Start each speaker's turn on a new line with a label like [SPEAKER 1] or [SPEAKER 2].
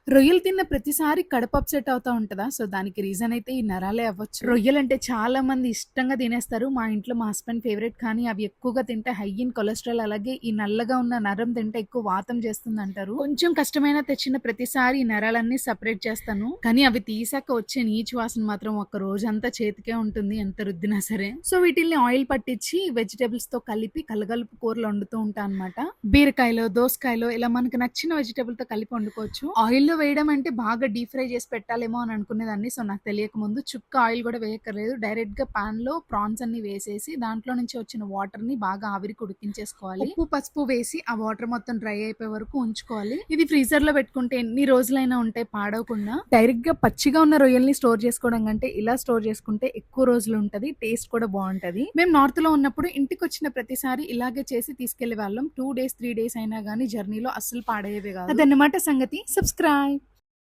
[SPEAKER 1] రొయ్యలు తిన్న ప్రతిసారి కడుపు అప్సెట్ అవుతా ఉంటదా? సో, దానికి రీజన్ అయితే ఈ నరాలే అవ్వచ్చు. రొయ్యలంటే చాలా మంది ఇష్టంగా తినేస్తారు. మా ఇంట్లో మా హస్బెండ్ ఫేవరెట్. కానీ అవి ఎక్కువగా తింటే హై ఇన్ కొలెస్ట్రాల్, అలాగే ఈ నల్లగా ఉన్న నరం తింటే ఎక్కువ వాతం చేస్తుందంటారు. కొంచెం కష్టమైనా తెచ్చిన ప్రతిసారి ఈ నరాలన్నీ సెపరేట్ చేస్తాను. కానీ అవి తీసాక వచ్చే నీచు వాసన మాత్రం ఒక్క రోజంతా చేతికే ఉంటుంది, ఎంత రుద్దినా సరే. సో, వీటిల్ని ఆయిల్ పట్టించి వెజిటబుల్స్ తో కలిపి కలగలుపు కూరలు వండుతూ ఉంటా అనమాట. బీరకాయలో, దోసకాయలో ఇలా మనకు నచ్చిన వెజిటబుల్ తో కలిపి వండుకోవచ్చు. ఆయిల్‌లో వేయడం అంటే బాగా డీప్ ఫ్రై చేసి పెట్టాలేమో అని అనుకునేదాన్ని. సో, నాకు తెలియక ముందు చుక్క ఆయిల్ కూడా వేయక్కర్లేదు. డైరెక్ట్‌గా పాన్‌లో ప్రాన్స్ అన్ని వేసేసి దాంట్లో నుంచి వచ్చిన వాటర్‌ని బాగా ఆవిరికి ఉడికించేసుకోవాలి. ఉప్పు, పసుపు వేసి ఆ వాటర్ మొత్తం డ్రై అయిపోయే వరకు ఉంచుకోవాలి. ఇది ఫ్రీజర్‌లో పెట్టుకుంటే ఎన్ని రోజులైనా ఉంటాయి పాడవకుండా. డైరెక్ట్‌గా పచ్చిగా ఉన్న రొయ్యల్ని స్టోర్ చేసుకోవడం కంటే ఇలా స్టోర్ చేసుకుంటే ఎక్కువ రోజులు ఉంటది. టేస్ట్ కూడా బావుంటది. మేము నార్త్‌లో ఉన్నప్పుడు ఇంటికొచ్చిన ప్రతిసారి ఇలాగే చేసి తీసుకెళ్ళేవాళ్ళం. 2 డేస్, 3 డేస్ అయినా గానీ జర్నీలో అస్సలు పాడయ్యేవే కాదు. అదన్నమాట సంగతి. సబ్స్క్రైబ్.